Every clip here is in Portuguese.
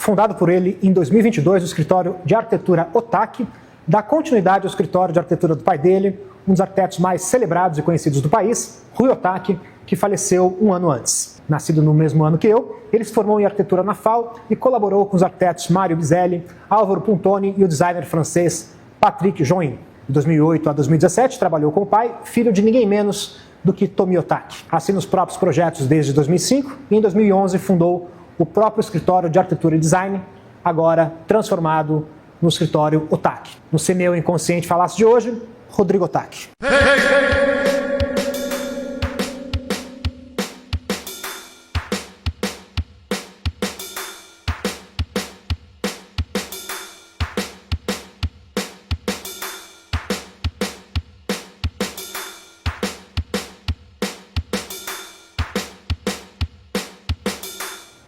Fundado por ele em 2022, o escritório de arquitetura Otaki dá continuidade ao escritório de arquitetura do pai dele, um dos arquitetos mais celebrados e conhecidos do país, Rui Otaki, que faleceu um ano antes. Nascido no mesmo ano que eu, ele se formou em arquitetura na FAO e colaborou com os arquitetos Mário Biselli, Álvaro Puntoni e o designer francês Patrick Join. De 2008 a 2017, trabalhou com o pai, filho de ninguém menos do que Tomi Otaki. Assina os próprios projetos desde 2005 e em 2011 fundou o próprio escritório de arquitetura e design, agora transformado no escritório Otaki. No Se Meu Inconsciente Falasse de hoje, Rodrigo Otaki.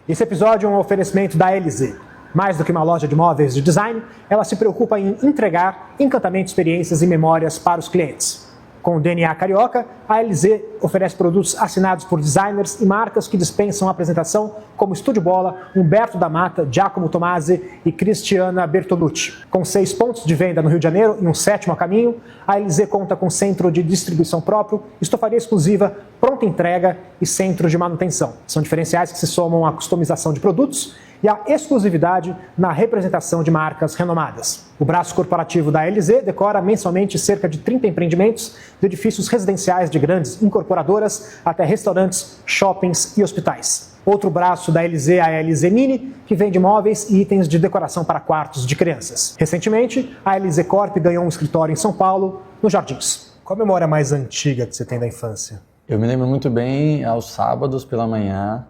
Esse episódio é um oferecimento da LZ. Mais do que uma loja de móveis de design, ela se preocupa em entregar encantamento, experiências e memórias para os clientes. Com o DNA carioca, a LZ oferece produtos assinados por designers e marcas que dispensam a apresentação, como Estúdio Bola, Humberto da Mata, Giacomo Tomasi e Cristiana Bertolucci. Com 6 pontos de venda no Rio de Janeiro e um 7º a caminho, a LZ conta com centro de distribuição próprio, estofaria exclusiva, pronta entrega e centro de manutenção. São diferenciais que se somam à customização de produtos e à exclusividade na representação de marcas renomadas. O braço corporativo da LZ decora mensalmente cerca de 30 empreendimentos, de edifícios residenciais de grandes incorporadoras até restaurantes, shoppings e hospitais. Outro braço da LZ é a LZ Mini, que vende móveis e itens de decoração para quartos de crianças. Recentemente, a LZ Corp ganhou um escritório em São Paulo, nos Jardins. Qual a memória mais antiga que você tem da infância? Eu me lembro muito bem, aos sábados pela manhã,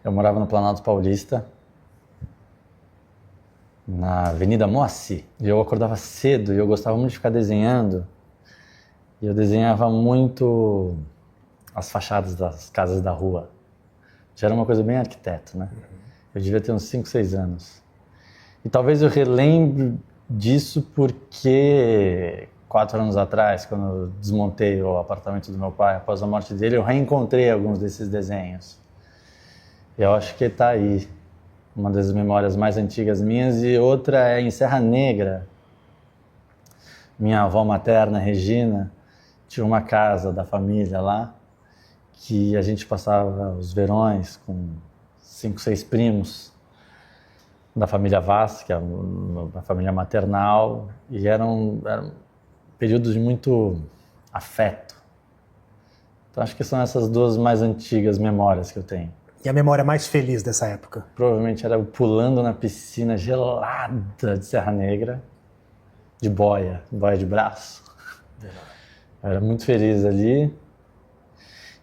eu morava no Planalto Paulista, na Avenida Moacir. E eu acordava cedo e eu gostava muito de ficar desenhando. E eu desenhava muito as fachadas das casas da rua. Já era uma coisa bem arquiteto, né? Eu devia ter uns 5, 6 anos. E talvez eu relembre disso porque 4 anos atrás, quando eu desmontei o apartamento do meu pai após a morte dele, eu reencontrei alguns desses desenhos. E eu acho que está aí. Uma das memórias mais antigas minhas, e outra é em Serra Negra. Minha avó materna, Regina, tinha uma casa da família lá, que a gente passava os verões com 5, 6 primos da família Vaz, que é a família maternal, e eram períodos de muito afeto. Então acho que são essas duas mais antigas memórias que eu tenho. E a memória mais feliz dessa época? Provavelmente era eu pulando na piscina gelada de Serra Negra, de boia de braço. Eu era muito feliz ali.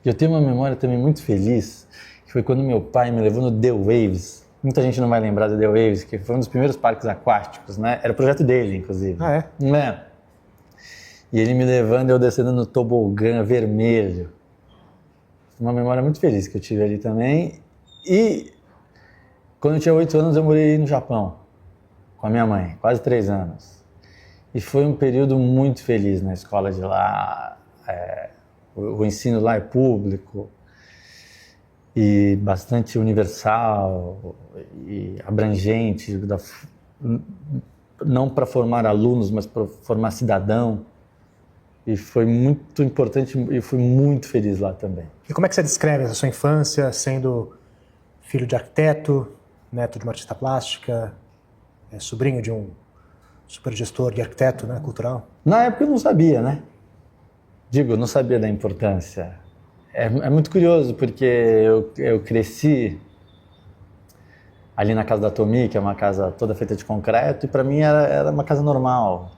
E eu tenho uma memória também muito feliz, que foi quando meu pai me levou no The Waves. Muita gente não vai lembrar do The Waves, que foi um dos primeiros parques aquáticos, né? Era o projeto dele, inclusive. Ah, é? Não é? E ele me levando e eu descendo no tobogã vermelho. Uma memória muito feliz que eu tive ali também. E quando eu tinha 8 anos eu morei no Japão com a minha mãe, quase 3 anos. E foi um período muito feliz na escola de lá. O ensino lá é público e bastante universal e abrangente, não para formar alunos, mas para formar cidadão. E foi muito importante e fui muito feliz lá também. E como é que você descreve a sua infância, sendo filho de arquiteto, neto de uma artista plástica, sobrinho de um supergestor de arquiteto, né, cultural? Na época eu não sabia, né? Eu não sabia da importância. É muito curioso, porque eu cresci ali na casa da Tomi, que é uma casa toda feita de concreto, e para mim era uma casa normal.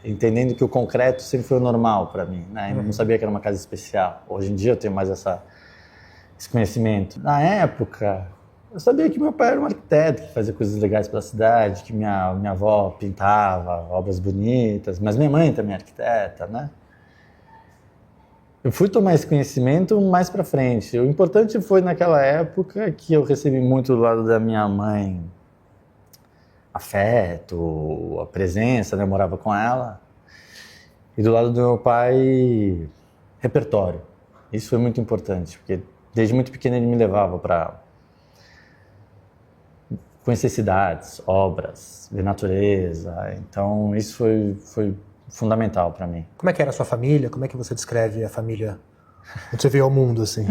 Entendendo que o concreto sempre foi o normal para mim, né? Eu não sabia que era uma casa especial. Hoje em dia eu tenho mais esse conhecimento. Na época, eu sabia que meu pai era um arquiteto, que fazia coisas legais pela cidade, que minha avó pintava obras bonitas, mas minha mãe também é arquiteta, né? Eu fui tomar esse conhecimento mais para frente. O importante foi naquela época que eu recebi muito do lado da minha mãe afeto, a presença, né? Eu morava com ela. E do lado do meu pai, repertório. Isso foi muito importante, porque desde muito pequeno ele me levava para conhecer cidades, obras, ver natureza. Então, isso foi fundamental para mim. Como é que era a sua família? Como é que você descreve a família quando você veio ao mundo, assim?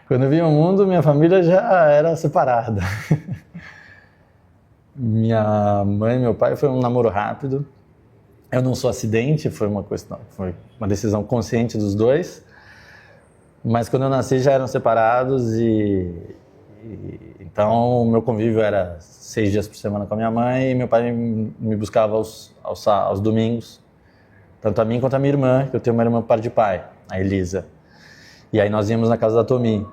Quando eu vim ao mundo, minha família já era separada. Minha mãe e meu pai foi um namoro rápido. Eu não sou acidente, foi uma decisão consciente dos dois. Mas quando eu nasci já eram separados então o meu convívio era 6 dias por semana com a minha mãe e meu pai me buscava aos domingos, tanto a mim quanto a minha irmã, que eu tenho uma irmã par de pai, a Elisa. E aí nós íamos na casa da Tomi.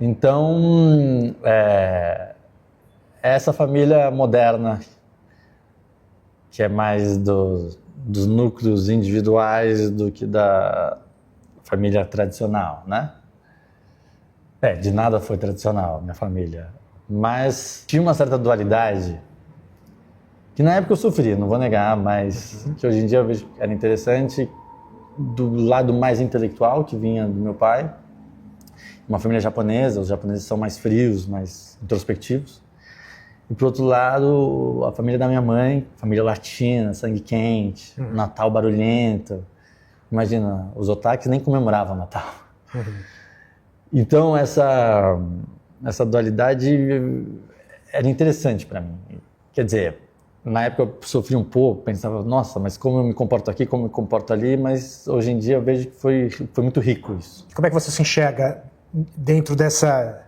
Então, essa família moderna, que é mais dos núcleos individuais do que da família tradicional, né? De nada foi tradicional, minha família. Mas tinha uma certa dualidade, que na época eu sofri, não vou negar, mas que hoje em dia eu vejo que era interessante, do lado mais intelectual, que vinha do meu pai. Uma família japonesa, os japoneses são mais frios, mais introspectivos. E, por outro lado, a família da minha mãe, família latina, sangue quente, Natal barulhento. Imagina, os otakus nem comemoravam Natal. Então, essa dualidade era interessante para mim. Quer dizer, na época eu sofri um pouco, pensava, nossa, mas como eu me comporto aqui, como eu me comporto ali, mas hoje em dia eu vejo que foi muito rico isso. Como é que você se enxerga dentro dessa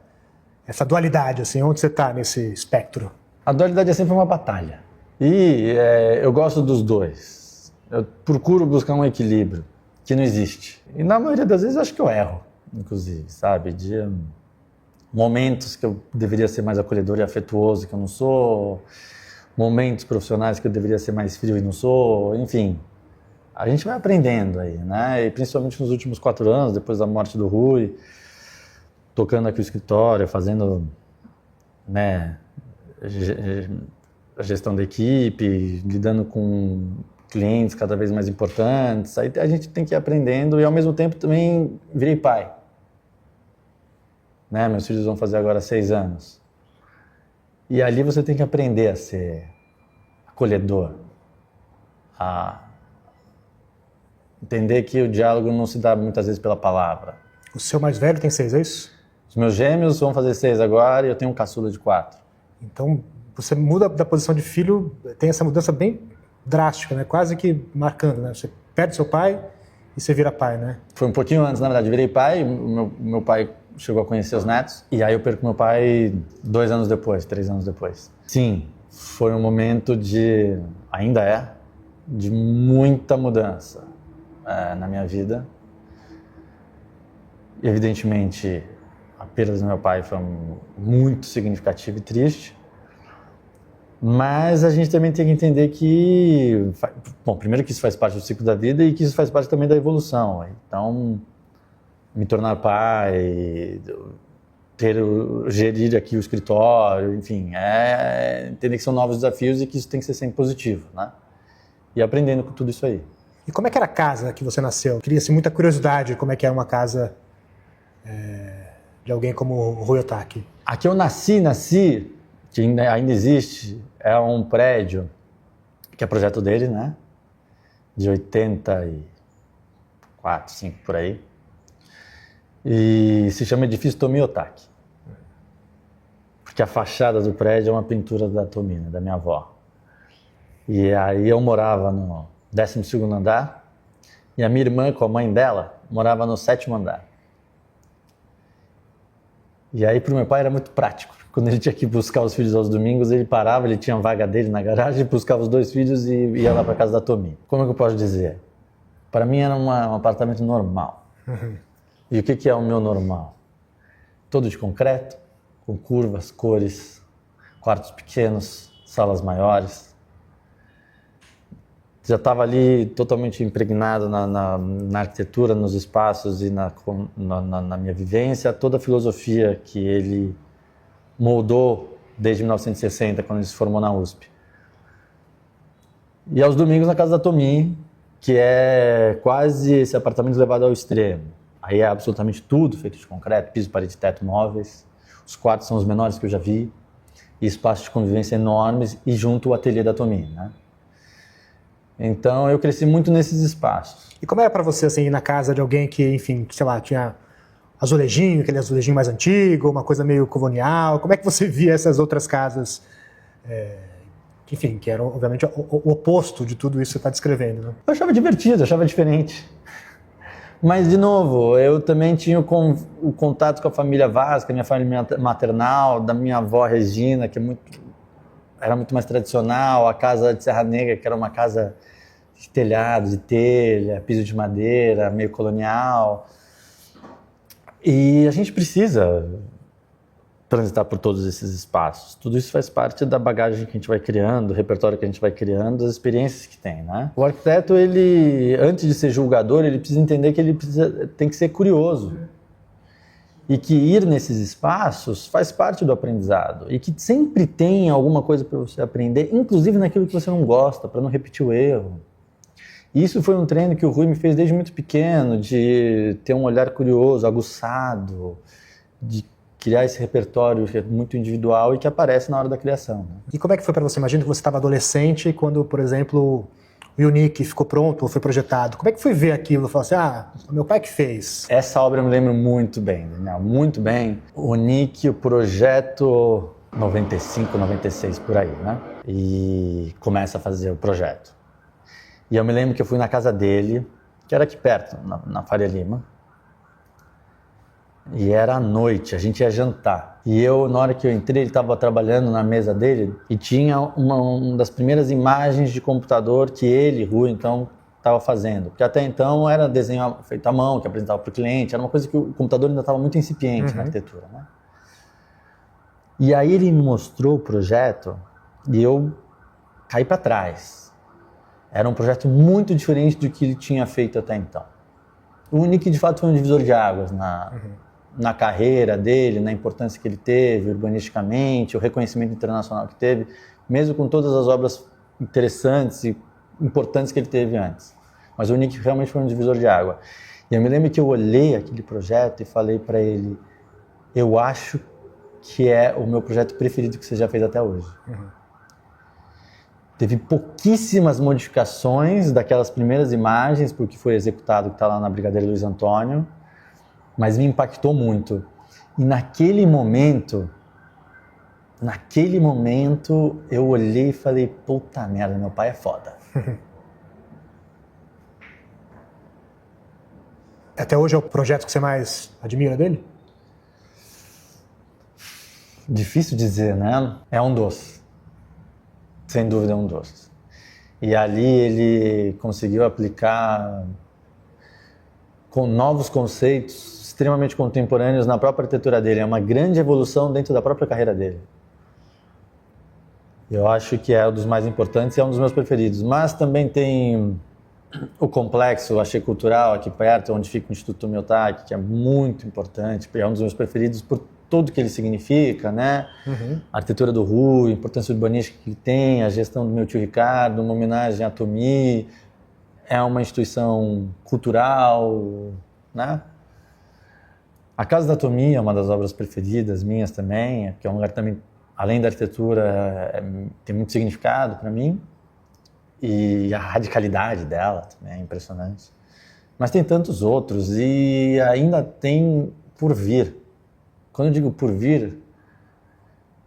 dualidade, assim, onde você está nesse espectro? A dualidade é sempre uma batalha. E eu gosto dos dois. Eu procuro buscar um equilíbrio que não existe. E na maioria das vezes eu acho que eu erro, inclusive, sabe? De momentos que eu deveria ser mais acolhedor e afetuoso, que eu não sou. Momentos profissionais que eu deveria ser mais frio e não sou. Enfim, a gente vai aprendendo aí, né? E principalmente nos últimos 4 anos, depois da morte do Rui, tocando aqui o escritório, fazendo, né, a gestão da equipe, lidando com clientes cada vez mais importantes. Aí a gente tem que ir aprendendo e, ao mesmo tempo, também virei pai. Né? Meus filhos vão fazer agora 6 anos. E ali você tem que aprender a ser acolhedor, a entender que o diálogo não se dá muitas vezes pela palavra. O seu mais velho tem 6, é isso? Os meus gêmeos vão fazer 6 agora e eu tenho um caçula de 4. Então, você muda da posição de filho, tem essa mudança bem drástica, né? Quase que marcando, né? Você perde seu pai e você vira pai, né? Foi um pouquinho antes, na verdade. Virei pai, meu pai chegou a conhecer os netos, e aí eu perco meu pai 2 anos depois, 3 anos depois. Sim, foi um momento ainda de muita mudança na minha vida. E, evidentemente, a perda do meu pai foi muito significativa e triste. Mas a gente também tem que entender que, bom, primeiro que isso faz parte do ciclo da vida e que isso faz parte também da evolução. Então, me tornar pai, gerir aqui o escritório, enfim, entender que são novos desafios e que isso tem que ser sempre positivo, né? E aprendendo com tudo isso aí. E como é que era a casa que você nasceu? Cria-se muita curiosidade como é que é uma casa de alguém como o Rui Otaki. Aqui eu nasci, que ainda existe, é um prédio que é projeto dele, né? De 84, 5 por aí. E se chama Edifício Tomi Otaki. Porque a fachada do prédio é uma pintura da Tomi, né, da minha avó. E aí eu morava no 12º andar e a minha irmã, com a mãe dela, morava no 7º andar. E aí pro meu pai era muito prático. Quando ele tinha que buscar os filhos aos domingos, ele parava, ele tinha a vaga dele na garagem, buscava os 2 filhos e ia lá para casa da Tomi. Como é que eu posso dizer? Para mim era um apartamento normal. E o que é o meu normal? Todo de concreto, com curvas, cores, quartos pequenos, salas maiores. Já estava ali totalmente impregnado na arquitetura, nos espaços e na minha vivência, toda a filosofia que ele moldou desde 1960, quando ele se formou na USP. E aos domingos na casa da Tomi, que é quase esse apartamento levado ao extremo. Aí é absolutamente tudo feito de concreto, piso, parede, teto, móveis. Os quartos são os menores que eu já vi, e espaços de convivência enormes, e junto o ateliê da Tomi, né? Então eu cresci muito nesses espaços. E como era para você, assim, ir na casa de alguém que, enfim, sei lá, tinha azulejinho, aquele azulejinho mais antigo, uma coisa meio colonial? Como é que você via essas outras casas, enfim, que eram, obviamente, o oposto de tudo isso que você está descrevendo, né? Eu achava divertido, eu achava diferente. Mas, de novo, eu também tinha o contato com a família Vasca, minha família maternal, da minha avó Regina, que era muito mais tradicional, a casa de Serra Negra, que era uma casa de telhado, de telha, piso de madeira, meio colonial. E a gente precisa transitar por todos esses espaços. Tudo isso faz parte da bagagem que a gente vai criando, do repertório que a gente vai criando, das experiências que tem, né? O arquiteto, ele, antes de ser julgador, ele precisa entender que ele tem que ser curioso. E que ir nesses espaços faz parte do aprendizado. E que sempre tem alguma coisa para você aprender, inclusive naquilo que você não gosta, para não repetir o erro. E isso foi um treino que o Rui me fez desde muito pequeno, de ter um olhar curioso, aguçado, de criar esse repertório que é muito individual e que aparece na hora da criação. E como é que foi para você? Imagina que você estava adolescente quando, por exemplo, o Unique ficou pronto ou foi projetado. Como é que foi ver aquilo? Falar assim, meu pai que fez. Essa obra eu me lembro muito bem, Daniel, muito bem. O Unique, o projeto 95, 96, por aí, né? E começa a fazer o projeto. E eu me lembro que eu fui na casa dele, que era aqui perto, na Faria Lima. E era à noite, a gente ia jantar. E eu, na hora que eu entrei, ele estava trabalhando na mesa dele e tinha uma das primeiras imagens de computador que ele, Rui, então, estava fazendo. Porque até então era desenho feito à mão, que apresentava para o cliente, era uma coisa que o computador ainda estava muito incipiente na arquitetura, né? E aí ele me mostrou o projeto e eu caí para trás. Era um projeto muito diferente do que ele tinha feito até então. O Unique, de fato, foi um divisor de águas na carreira dele, na importância que ele teve urbanisticamente, o reconhecimento internacional que teve, mesmo com todas as obras interessantes e importantes que ele teve antes. Mas o Unique realmente foi um divisor de água. E eu me lembro que eu olhei aquele projeto e falei para ele, eu acho que é o meu projeto preferido que você já fez até hoje. Teve pouquíssimas modificações daquelas primeiras imagens, porque foi executado, que está lá na Brigadeiro Luiz Antônio, mas me impactou muito. E naquele momento, eu olhei e falei, puta merda, meu pai é foda. Até hoje é o projeto que você mais admira dele? Difícil dizer, né? É um doce. Sem dúvida é um doce. E ali ele conseguiu aplicar com novos conceitos extremamente contemporâneos na própria arquitetura dele. É uma grande evolução dentro da própria carreira dele. Eu acho que é um dos mais importantes e é um dos meus preferidos. Mas também tem o complexo Axé Cultural aqui perto, onde fica o Instituto Tomiotaki, que é muito importante, é um dos meus preferidos por tudo que ele significa, né? A arquitetura do Rui, a importância urbanística que tem, a gestão do meu tio Ricardo, uma homenagem à Tomi, é uma instituição cultural, né? A Casa da Tomi é uma das obras preferidas minhas também, que é um lugar também, além da arquitetura, tem muito significado para mim, e a radicalidade dela também é impressionante. Mas tem tantos outros, e ainda tem por vir. Quando eu digo por vir,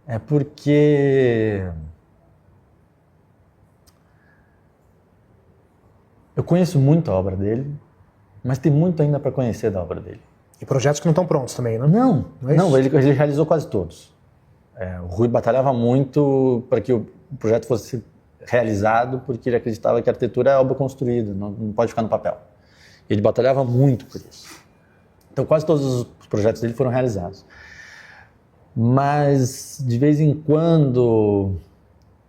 é porque eu conheço muito a obra dele, mas tem muito ainda para conhecer da obra dele. E projetos que não estão prontos também, né? Não, ele realizou quase todos. O Rui batalhava muito para que o projeto fosse realizado, porque ele acreditava que a arquitetura é obra construída, não pode ficar no papel. Ele batalhava muito por isso. Então quase todos os projetos dele foram realizados. Mas de vez em quando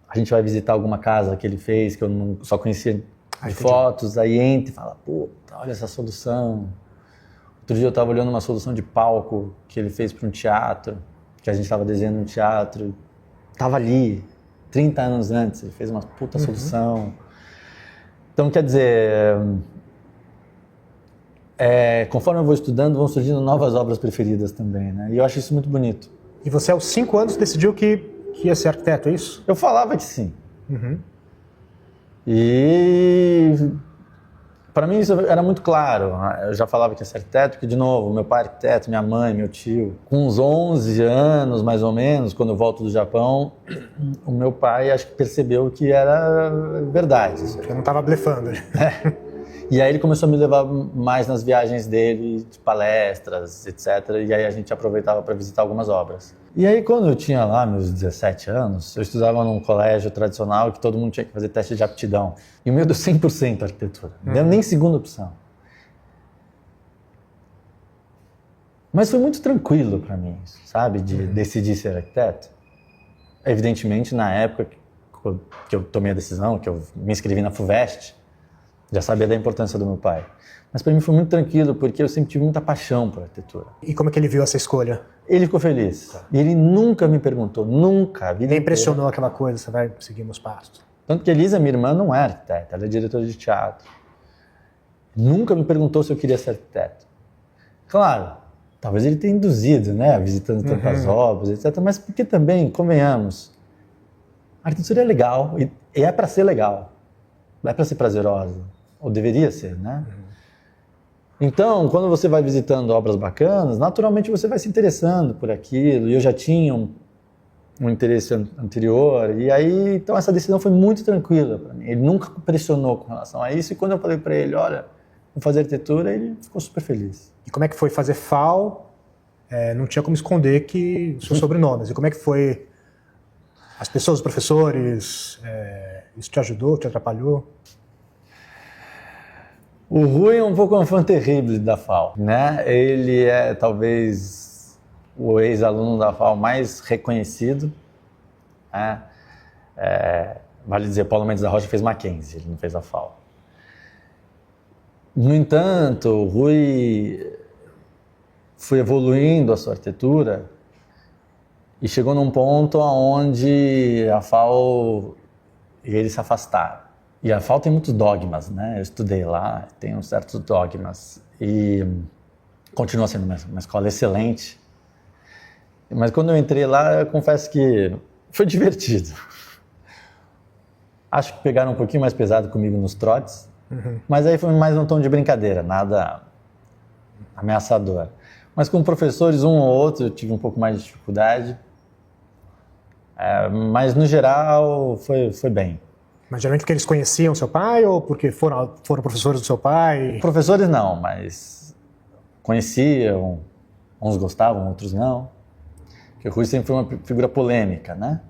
a gente vai visitar alguma casa que ele fez, que eu só conhecia de fotos, aí entra e fala, puta, olha essa solução. Outro dia eu estava olhando uma solução de palco que ele fez para um teatro, que a gente estava desenhando no teatro. Estava ali, 30 anos antes, ele fez uma puta solução. Então, quer dizer, conforme eu vou estudando, vão surgindo novas obras preferidas também, né? E eu acho isso muito bonito. E você, aos 5 anos, decidiu que ia ser arquiteto, é isso? Eu falava que sim. Uhum. E para mim isso era muito claro. Eu já falava que ia ser arquiteto, porque, de novo, meu pai é arquiteto, minha mãe, meu tio. Com uns 11 anos, mais ou menos, quando eu volto do Japão, o meu pai acho que percebeu que era verdade. Eu não estava blefando. E aí ele começou a me levar mais nas viagens dele, de palestras, etc. E aí a gente aproveitava para visitar algumas obras. E aí quando eu tinha lá meus 17 anos, eu estudava num colégio tradicional que todo mundo tinha que fazer teste de aptidão. E o meu deu 100% arquitetura. Não deu nem segunda opção. Mas foi muito tranquilo para mim, sabe? De decidir ser arquiteto. Evidentemente, na época que eu tomei a decisão, que eu me inscrevi na FUVEST, já sabia da importância do meu pai. Mas para mim foi muito tranquilo, porque eu sempre tive muita paixão por arquitetura. E como é que ele viu essa escolha? Ele ficou feliz. E ele nunca me perguntou, nunca. Nem impressionou aquela coisa, você vai seguir meus passos. Tanto que a Elisa, minha irmã, não é arquiteta, ela é diretora de teatro. Nunca me perguntou se eu queria ser arquiteto. Claro, talvez ele tenha induzido, né, visitando tantas obras, etc. Mas porque também, convenhamos, a arquitetura é legal e é para ser legal. Não é para ser prazerosa, ou deveria ser, né? Então, quando você vai visitando obras bacanas, naturalmente você vai se interessando por aquilo, e eu já tinha um interesse anterior, e aí, então essa decisão foi muito tranquila para mim. Ele nunca pressionou com relação a isso, e quando eu falei para ele, olha, vou fazer arquitetura, ele ficou super feliz. E como é que foi fazer FAO? Não tinha como esconder que seus sobrenomes. E como é que foi as pessoas, os professores? Isso te ajudou, te atrapalhou? O Rui é um pouco um fã terrível da FAO, né? Ele é talvez o ex-aluno da FAO mais reconhecido, né? Vale dizer, Paulo Mendes da Rocha fez Mackenzie, ele não fez a FAO. No entanto, o Rui foi evoluindo a sua arquitetura e chegou num ponto onde a FAO e ele se afastaram. E a FAO tem muitos dogmas, né? Eu estudei lá, tem uns certos dogmas. E continua sendo uma escola excelente. Mas quando eu entrei lá, eu confesso que foi divertido. Acho que pegaram um pouquinho mais pesado comigo nos trotes, mas aí foi mais um tom de brincadeira, nada ameaçador. Mas com professores, um ou outro, eu tive um pouco mais de dificuldade. Mas no geral, foi bem. Mas geralmente porque eles conheciam seu pai ou porque foram professores do seu pai? Professores não, mas conheciam, uns gostavam, outros não. Porque o Rui sempre foi uma figura polêmica, né?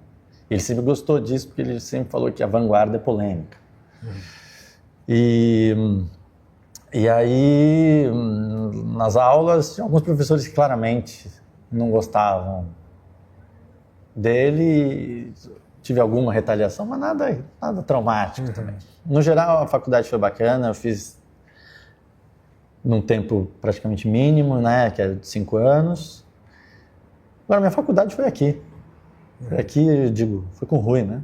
Ele sempre gostou disso porque ele sempre falou que a vanguarda é polêmica. E aí, nas aulas, tinha alguns professores que claramente não gostavam dele. Tive alguma retaliação, mas nada traumático também. No geral, a faculdade foi bacana, eu fiz num tempo praticamente mínimo, né, que é de 5 anos. Agora, minha faculdade foi aqui. Foi aqui, eu digo, foi com o Rui, né?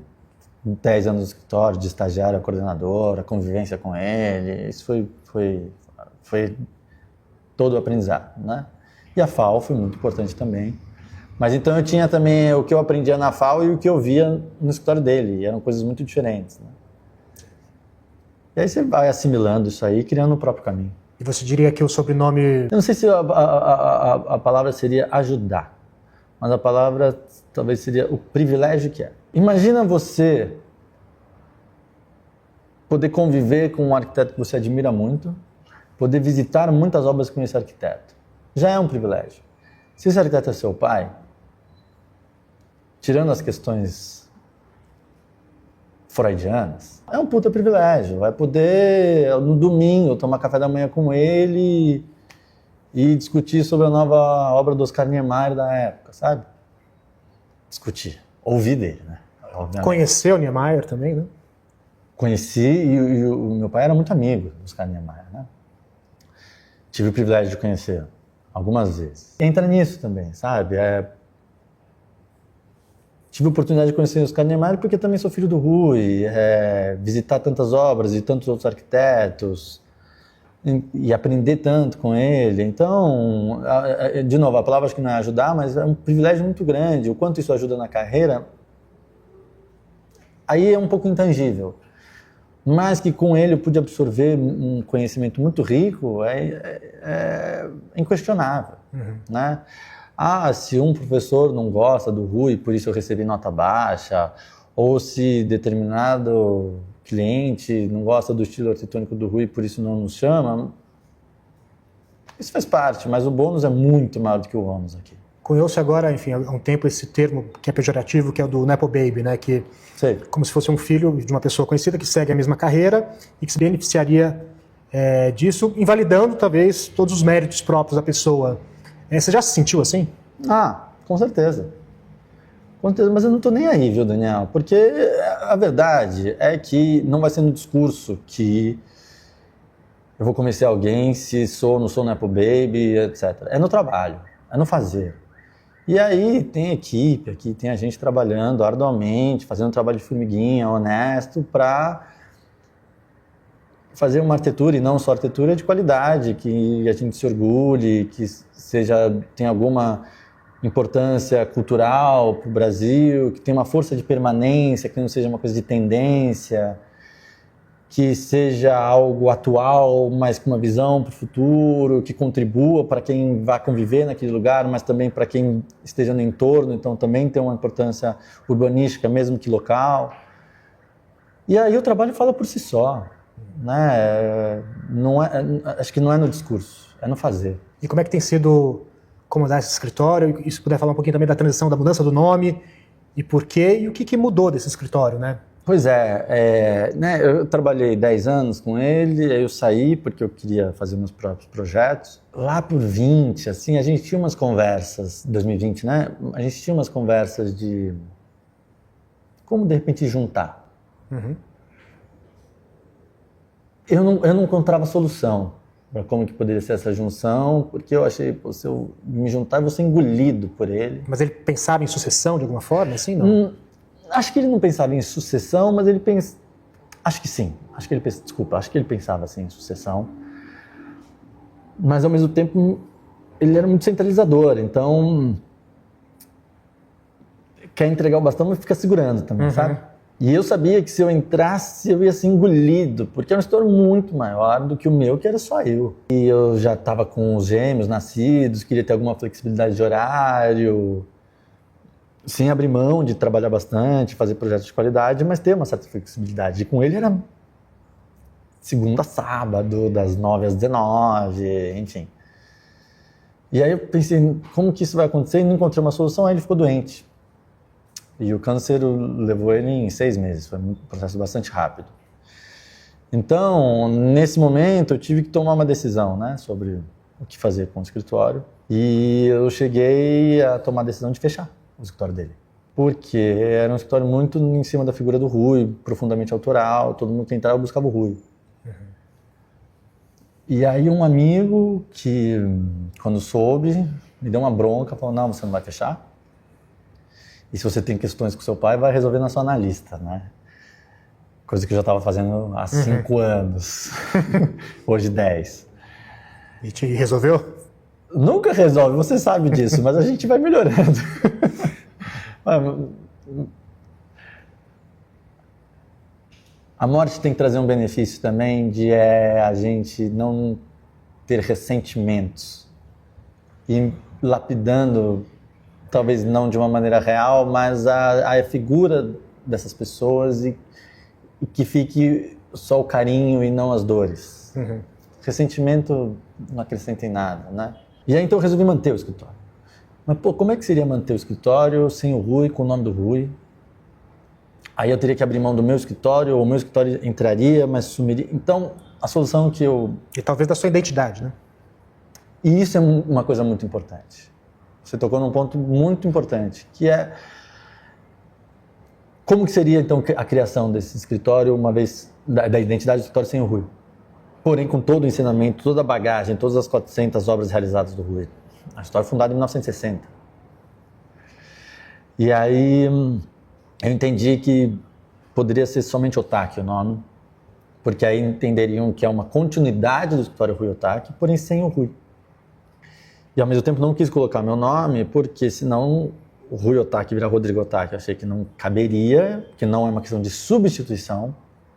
10 anos no escritório, de estagiário a coordenador, a convivência com ele, isso foi todo o aprendizado, né? E a FAO foi muito importante também. Mas então eu tinha também o que eu aprendia na FAO e o que eu via no escritório dele, e eram coisas muito diferentes, né? E aí você vai assimilando isso aí, criando o próprio caminho. E você diria que o sobrenome... Eu não sei se a palavra seria ajudar, mas a palavra talvez seria o privilégio que é. Imagina você poder conviver com um arquiteto que você admira muito, poder visitar muitas obras com esse arquiteto. Já é um privilégio. Se esse arquiteto é seu pai, tirando as questões freudianas, é um puta privilégio. Vai poder, no domingo, tomar café da manhã com ele e discutir sobre a nova obra do Oscar Niemeyer da época, sabe? Discutir. Ouvir dele, né? Obviamente. Conheceu o Niemeyer também, né? Conheci e o meu pai era muito amigo do Oscar Niemeyer, né? Tive o privilégio de conhecer algumas vezes. Entra nisso também, sabe? Tive a oportunidade de conhecer o Oscar Niemeyer porque também sou filho do Rui, visitar tantas obras e tantos outros arquitetos. e aprender tanto com ele. Então, de novo, a palavra acho que não é ajudar, mas é um privilégio muito grande. O quanto isso ajuda na carreira, aí é um pouco intangível. Mas que com ele eu pude absorver um conhecimento muito rico, é inquestionável, né? Se um professor não gosta do Rui, por isso eu recebi nota baixa, ou se determinado cliente não gosta do estilo arquitetônico do Rui, por isso não nos chama, isso faz parte, mas o bônus é muito maior do que o ônus aqui. Cunhou-se agora, enfim, há um tempo esse termo que é pejorativo, que é o do Nepo Baby, né? Que Sei. Como se fosse um filho de uma pessoa conhecida que segue a mesma carreira e que se beneficiaria disso, invalidando talvez todos os méritos próprios da pessoa. Você já se sentiu assim? Com certeza. Mas eu não estou nem aí, viu, Daniel? Porque a verdade é que não vai ser no discurso que eu vou convencer alguém se sou ou não sou Nepo Baby, etc. É no trabalho, é no fazer. E aí tem equipe aqui, tem a gente trabalhando arduamente, fazendo um trabalho de formiguinha, honesto, para fazer uma arquitetura, e não só arquitetura, de qualidade, que a gente se orgulhe, que tenha alguma importância cultural para o Brasil, que tenha uma força de permanência, que não seja uma coisa de tendência, que seja algo atual, mas com uma visão para o futuro, que contribua para quem vai conviver naquele lugar, mas também para quem esteja no entorno, então também tem uma importância urbanística, mesmo que local. E aí o trabalho fala por si só, né? Acho que não é no discurso, é no fazer. E como é que tem sido comandar esse escritório? E se puder falar um pouquinho também da transição, da mudança do nome, e por quê, e o que mudou desse escritório, né? Pois né, eu trabalhei 10 anos com ele, aí eu saí porque eu queria fazer meus próprios projetos. Lá por 20, assim, a gente tinha umas conversas, 2020, né? A gente tinha umas conversas de como, de repente, juntar. Eu não encontrava solução para como que poderia ser essa junção, porque eu achei, se eu me juntar, eu vou ser engolido por ele. Mas ele pensava em sucessão de alguma forma, assim, não? Acho que ele não pensava em sucessão, mas ele pensa... Acho que sim. Acho que ele pensava assim em sucessão. Mas, ao mesmo tempo, ele era muito centralizador. Então, quer entregar o bastão, mas fica segurando também, sabe? E eu sabia que se eu entrasse, eu ia ser engolido, porque era um escritório muito maior do que o meu, que era só eu. E eu já estava com os gêmeos nascidos, queria ter alguma flexibilidade de horário... sem abrir mão de trabalhar bastante, fazer projetos de qualidade, mas ter uma certa flexibilidade. E com ele era segunda a sábado, das 9 às 19, enfim. E aí eu pensei, como que isso vai acontecer? E não encontrei uma solução, aí ele ficou doente. E o câncer levou ele em 6 meses, foi um processo bastante rápido. Então, nesse momento, eu tive que tomar uma decisão, né, sobre o que fazer com o escritório. E eu cheguei a tomar a decisão de fechar o escritório dele. Porque era um escritório muito em cima da figura do Rui, profundamente autoral, todo mundo que entrava buscava o Rui. E aí um amigo que, quando soube, me deu uma bronca, falou, não, você não vai fechar? E se você tem questões com seu pai, vai resolver na sua analista, né? Coisa que eu já estava fazendo há 5 anos, hoje 10. E te resolveu? Nunca resolve, você sabe disso, mas a gente vai melhorando. A morte tem que trazer um benefício também de a gente não ter ressentimentos e lapidando, talvez não de uma maneira real, mas a figura dessas pessoas e que fique só o carinho e não as dores. Ressentimento não acrescenta em nada, né? E aí então eu resolvi manter o escritório. Mas, como é que seria manter o escritório sem o Rui, com o nome do Rui? Aí eu teria que abrir mão do meu escritório, ou o meu escritório entraria, mas sumiria. Então, a solução que eu... E talvez da sua identidade, né? E isso é uma coisa muito importante. Você tocou num ponto muito importante, que é... Como que seria, então, a criação desse escritório, uma vez... Da identidade do escritório sem o Rui? Porém, com todo o ensinamento, toda a bagagem, todas as 400 obras realizadas do Rui. A história é fundada em 1960. E aí eu entendi que poderia ser somente Otaki o nome, porque aí entenderiam que é uma continuidade do escritório Rui Otaki, porém sem o Rui. E ao mesmo tempo não quis colocar meu nome, porque senão o Rui Otaki virar Rodrigo Otaki. Eu achei que não caberia, que não é uma questão de substituição,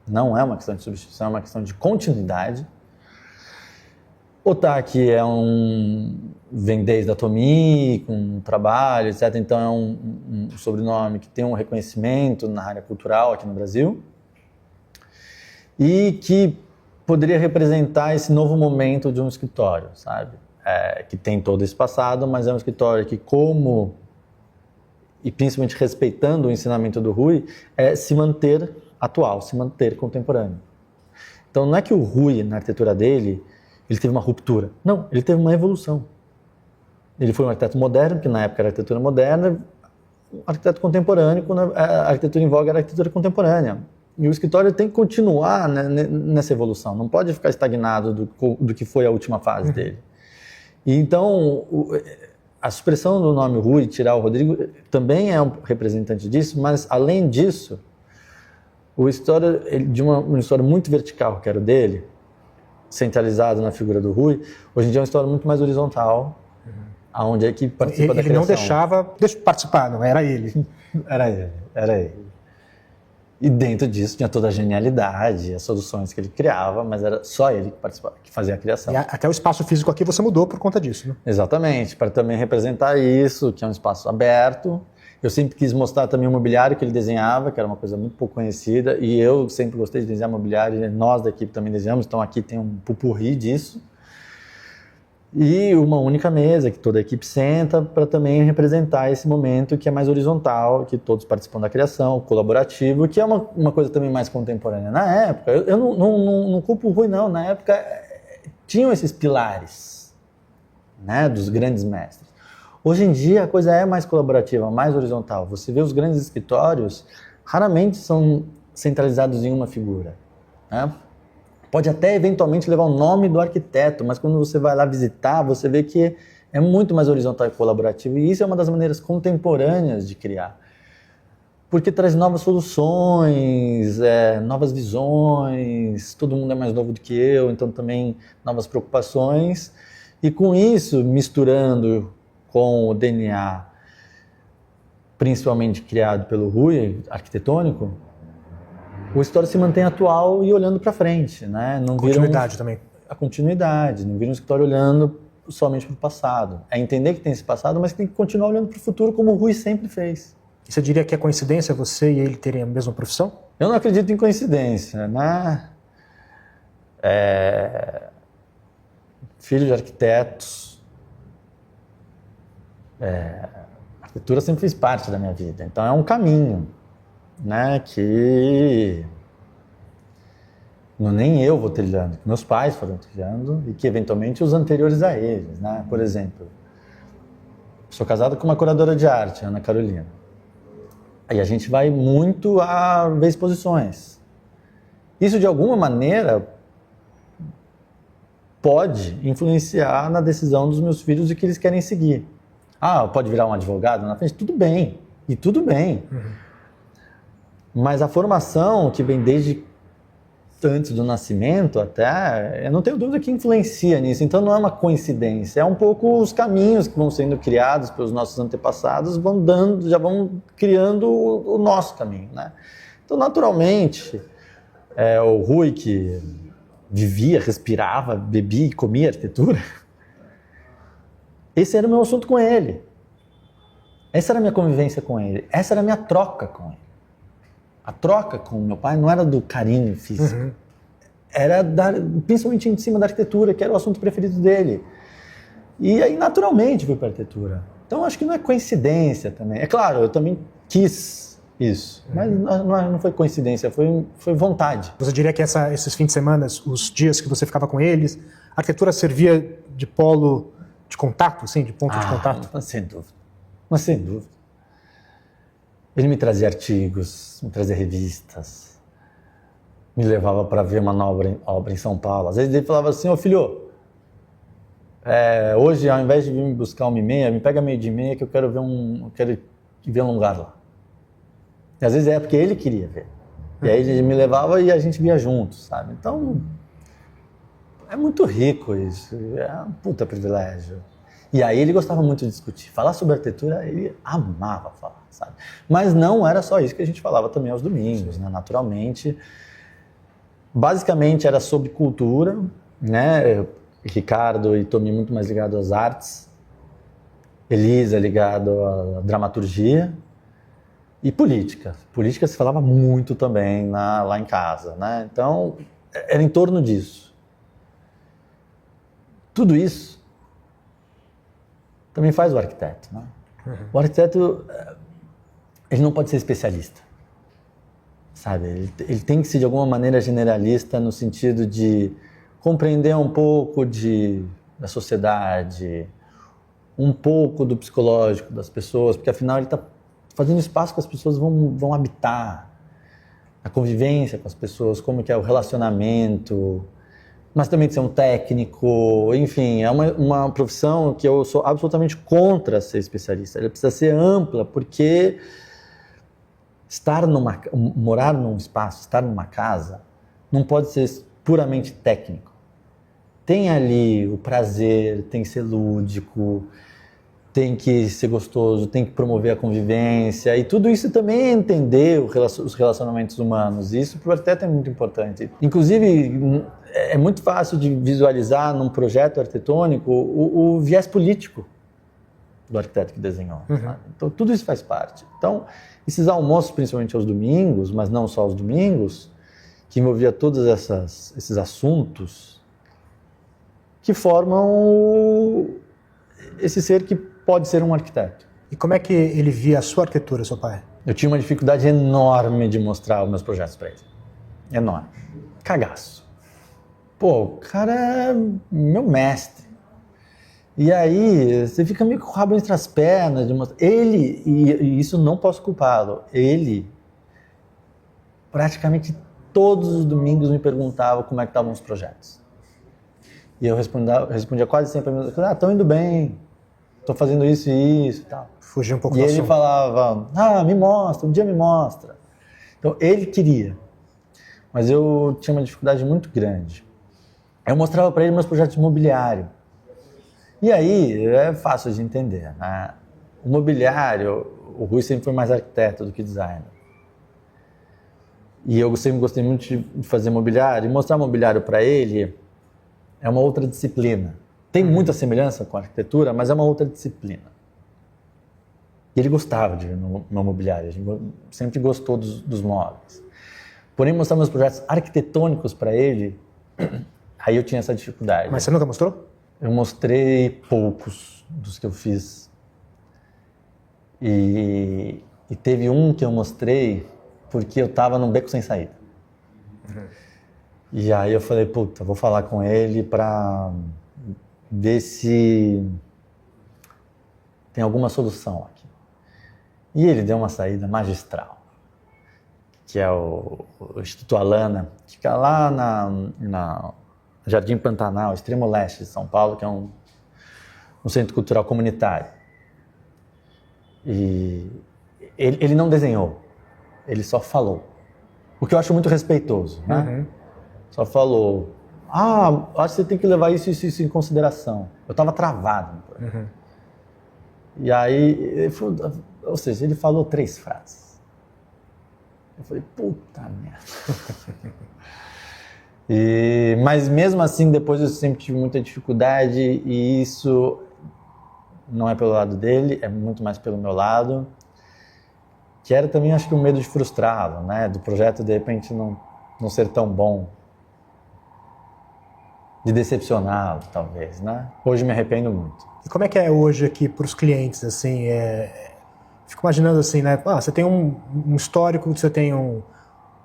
não é uma questão de substituição, é uma questão de continuidade. Otaki vem desde a Tomi, com trabalho, etc. Então é um sobrenome que tem um reconhecimento na área cultural aqui no Brasil e que poderia representar esse novo momento de um escritório, sabe? Que tem todo esse passado, mas é um escritório que, e principalmente respeitando o ensinamento do Rui, é se manter atual, se manter contemporâneo. Então não é que o Rui, na arquitetura dele, ele teve uma ruptura. Não, ele teve uma evolução. Ele foi um arquiteto moderno, que na época era arquitetura moderna, um arquiteto contemporâneo, quando a arquitetura em voga era a arquitetura contemporânea. E o escritório tem que continuar, né, nessa evolução, não pode ficar estagnado do que foi a última fase dele. E então, a supressão do nome Rui, tirar o Rodrigo, também é um representante disso, mas além disso, o escritório de uma história muito vertical, que era o dele, centralizado na figura do Rui, hoje em dia é uma história muito mais horizontal, onde a equipe participa da criação. Ele não deixava participar, não era ele. Era ele. E dentro disso tinha toda a genialidade, as soluções que ele criava, mas era só ele que participava, que fazia a criação. E até o espaço físico aqui você mudou por conta disso, né? Exatamente, para também representar isso, que é um espaço aberto. Eu sempre quis mostrar também o mobiliário que ele desenhava, que era uma coisa muito pouco conhecida, e eu sempre gostei de desenhar mobiliário, e nós da equipe também desenhamos, então aqui tem um pupurri disso. E uma única mesa que toda a equipe senta para também representar esse momento que é mais horizontal, que todos participam da criação, colaborativo, que é uma coisa também mais contemporânea. Na época, eu não culpo o Rui não, na época tinham esses pilares, né, dos grandes mestres. Hoje em dia a coisa é mais colaborativa, mais horizontal. Você vê os grandes escritórios, raramente são centralizados em uma figura, né? Pode até eventualmente levar o nome do arquiteto, mas quando você vai lá visitar, você vê que é muito mais horizontal e colaborativo. E isso é uma das maneiras contemporâneas de criar. Porque traz novas soluções, novas visões, todo mundo é mais novo do que eu, então também novas preocupações. E com isso, misturando com o DNA, principalmente criado pelo Rui, arquitetônico, o escritório se mantém atual e olhando para frente, né? Não continuidade também. A continuidade, não vira um escritório olhando somente para o passado. É entender que tem esse passado, mas que tem que continuar olhando para o futuro como o Rui sempre fez. E você diria que é coincidência você e ele terem a mesma profissão? Eu não acredito em coincidência, né? Filho de arquitetos, a arquitetura sempre fez parte da minha vida, então é um caminho, né, que nem eu vou trilhando, que meus pais foram trilhando e que eventualmente os anteriores a eles, né? Por exemplo, sou casado com uma curadora de arte, Ana Carolina, e a gente vai muito a ver exposições. Isso de alguma maneira pode influenciar na decisão dos meus filhos de que eles querem seguir. Pode virar um advogado na frente? Tudo bem, e tudo bem. Mas a formação que vem desde antes do nascimento até, eu não tenho dúvida que influencia nisso. Então não é uma coincidência, é um pouco os caminhos que vão sendo criados pelos nossos antepassados, já vão criando o nosso caminho, né? Então naturalmente, o Rui que vivia, respirava, bebia e comia arquitetura, esse era o meu assunto com ele. Essa era a minha convivência com ele, essa era a minha troca com ele. A troca com o meu pai não era do carinho físico, era principalmente em cima da arquitetura, que era o assunto preferido dele. E aí, naturalmente, fui para a arquitetura. Então, acho que não é coincidência também. É claro, eu também quis isso, mas não foi coincidência, foi vontade. Você diria que esses fins de semana, os dias que você ficava com eles, a arquitetura servia de polo de contato, assim, de ponto de contato? Mas sem dúvida. Mas sem dúvida. Ele me trazia artigos, me trazia revistas, me levava para ver uma obra em São Paulo. Às vezes ele falava assim, filho, hoje ao invés de vir me buscar 1h30, me pega 12h30 que eu quero ver um lugar lá. E às vezes porque ele queria ver. E aí ele me levava e a gente via juntos, sabe? Então, é muito rico isso, é um puta privilégio. E aí ele gostava muito de discutir. Falar sobre arquitetura, ele amava falar, sabe? Mas não era só isso que a gente falava também aos domingos, né? Naturalmente. Basicamente era sobre cultura, né? Ricardo e Tomi muito mais ligado às artes. Elisa ligado à dramaturgia. E política. Política se falava muito também lá em casa, né? Então, era em torno disso. Tudo isso também faz o arquiteto, né? O arquiteto, ele não pode ser especialista, sabe? Ele tem que ser, de alguma maneira, generalista no sentido de compreender um pouco da sociedade, um pouco do psicológico das pessoas, porque, afinal, ele está fazendo espaço que as pessoas vão habitar, a convivência com as pessoas, como que é o relacionamento, mas também de ser um técnico, enfim, é uma profissão que eu sou absolutamente contra ser especialista. Ela precisa ser ampla, porque morar num espaço, estar numa casa, não pode ser puramente técnico. Tem ali o prazer, tem que ser lúdico, tem que ser gostoso, tem que promover a convivência, e tudo isso também é entender os relacionamentos humanos. Isso para o arquiteto é muito importante. Inclusive, é muito fácil de visualizar num projeto arquitetônico o viés político do arquiteto que desenhou. Sabe? Então, tudo isso faz parte. Então, esses almoços, principalmente aos domingos, mas não só aos domingos, que envolvia todos esses assuntos, que formam esse ser que pode ser um arquiteto. E como é que ele via a sua arquitetura, seu pai? Eu tinha uma dificuldade enorme de mostrar os meus projetos para ele. Enorme. Cagaço. Pô, o cara é meu mestre. E aí, você fica meio com o rabo entre as pernas de mostrar. Ele, e isso não posso culpá-lo, ele praticamente todos os domingos me perguntava como é que estavam os projetos. E eu respondia quase sempre a mesma coisa. Estão indo bem, estou fazendo isso e isso e tal. Fugia um pouco do assunto. E ele falava, me mostra, um dia me mostra. Então, ele queria, mas eu tinha uma dificuldade muito grande. Eu mostrava para ele meus projetos de mobiliário. E aí, é fácil de entender, né? O mobiliário, o Rui sempre foi mais arquiteto do que designer. E eu sempre gostei muito de fazer mobiliário, e mostrar mobiliário para ele é uma outra disciplina. Tem muita semelhança com a arquitetura, mas é uma outra disciplina. E ele gostava de ver meu mobiliário, a gente sempre gostou dos móveis. Porém, mostrar meus projetos arquitetônicos para ele, aí eu tinha essa dificuldade. Mas você nunca mostrou? Eu mostrei poucos dos que eu fiz. E teve um que eu mostrei porque eu estava num beco sem saída. E aí eu falei, puta, vou falar com ele para ver se tem alguma solução aqui. E ele deu uma saída magistral, que é o Instituto Alana, que fica lá na Jardim Pantanal, extremo leste de São Paulo, que é um centro cultural comunitário. E ele não desenhou, ele só falou. O que eu acho muito respeitoso, né? Só falou, acho que você tem que levar isso em consideração. Eu estava travado. E aí, ou seja, ele falou 3 frases. Eu falei, puta merda. Mas mesmo assim, depois eu sempre tive muita dificuldade, e isso não é pelo lado dele, é muito mais pelo meu lado, que era também, acho que, um medo de frustrá-lo, né? Do projeto, de repente, não ser tão bom, de decepcioná-lo, talvez, né? Hoje me arrependo muito. E como é que é hoje aqui para os clientes, assim, fico imaginando assim, né? Você tem um histórico, você tem o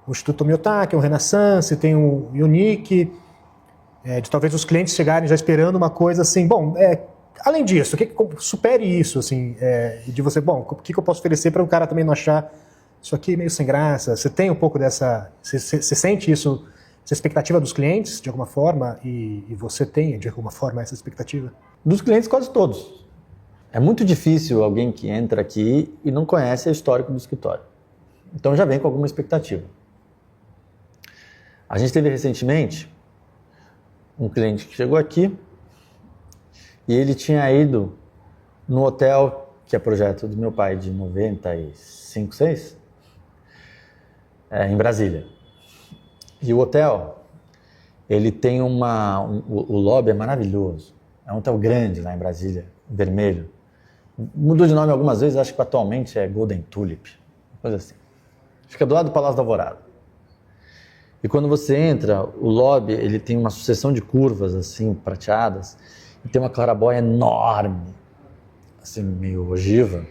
Instituto Miyotaki, o Renaissance, tem o Unique, de talvez os clientes chegarem já esperando uma coisa assim, além disso, o que supere isso, assim, de você, o que eu posso oferecer para o cara também não achar isso aqui meio sem graça? Você tem um pouco dessa, você sente isso, essa expectativa dos clientes, de alguma forma, e você tem, de alguma forma, essa expectativa? Dos clientes, quase todos. É muito difícil alguém que entra aqui e não conhece o histórico do escritório. Então já vem com alguma expectativa. A gente teve recentemente um cliente que chegou aqui e ele tinha ido no hotel, que é projeto do meu pai de 95, 6, em Brasília. E o hotel, ele tem o lobby é maravilhoso. É um hotel grande lá em Brasília, vermelho. Mudou de nome algumas vezes, acho que atualmente é Golden Tulip, coisa assim. Fica do lado do Palácio da Alvorada. E quando você entra, o lobby, ele tem uma sucessão de curvas, assim, prateadas, e tem uma claraboia enorme, assim, meio ogiva,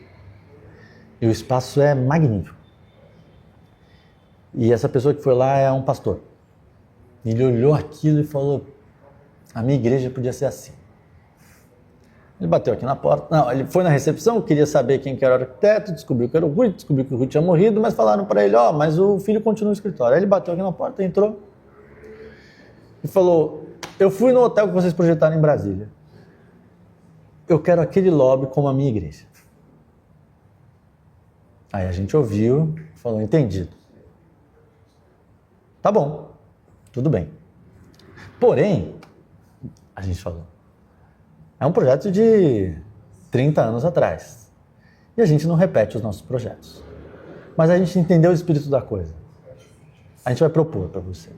e o espaço é magnífico. E essa pessoa que foi lá é um pastor. Ele olhou aquilo e falou, a minha igreja podia ser assim. Ele bateu aqui na porta, não, ele foi na recepção, queria saber quem que era o arquiteto, descobriu que era o Rui, descobriu que o Rui tinha morrido, mas falaram para ele, mas o filho continua no escritório. Aí ele bateu aqui na porta, entrou e falou, eu fui no hotel que vocês projetaram em Brasília. Eu quero aquele lobby como a minha igreja. Aí a gente ouviu, falou, entendido. Tá bom, tudo bem. Porém, a gente falou, é um projeto de 30 anos atrás. E a gente não repete os nossos projetos. Mas a gente entendeu o espírito da coisa. A gente vai propor para você.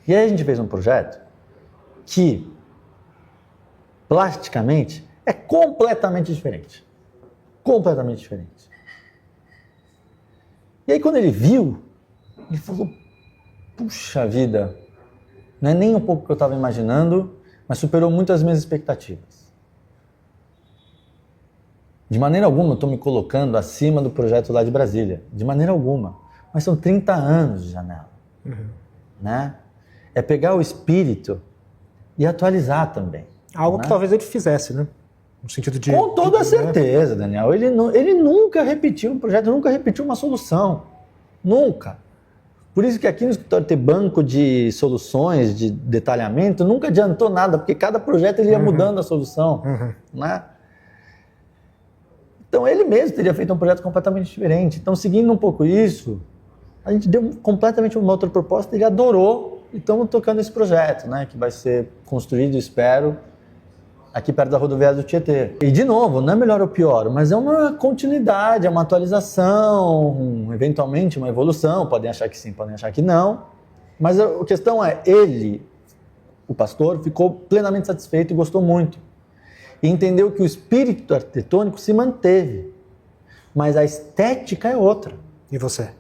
E aí a gente fez um projeto que, plasticamente, é completamente diferente. Completamente diferente. E aí quando ele viu, ele falou, puxa vida, não é nem um pouco o que eu estava imaginando, mas superou muito as minhas expectativas. De maneira alguma eu estou me colocando acima do projeto lá de Brasília. De maneira alguma. Mas são 30 anos de janela. Né? É pegar o espírito e atualizar também. Algo né? que talvez ele fizesse, né? No sentido de... Com toda certeza, Daniel. Ele nunca repetiu um projeto, nunca repetiu uma solução. Nunca. Por isso que aqui no escritório ter banco de soluções, de detalhamento, nunca adiantou nada, porque cada projeto ele ia mudando a solução. Né? Então ele mesmo teria feito um projeto completamente diferente. Então, seguindo um pouco isso, a gente deu completamente uma outra proposta, ele adorou e estamos tocando esse projeto, né, que vai ser construído, espero, aqui perto da rodoviária do Tietê. E de novo, não é melhor ou pior, mas é uma continuidade, é uma atualização, eventualmente uma evolução, podem achar que sim, podem achar que não, mas a questão é, ele, o pastor, ficou plenamente satisfeito e gostou muito. E entendeu que o espírito arquitetônico se manteve, mas a estética é outra. E você?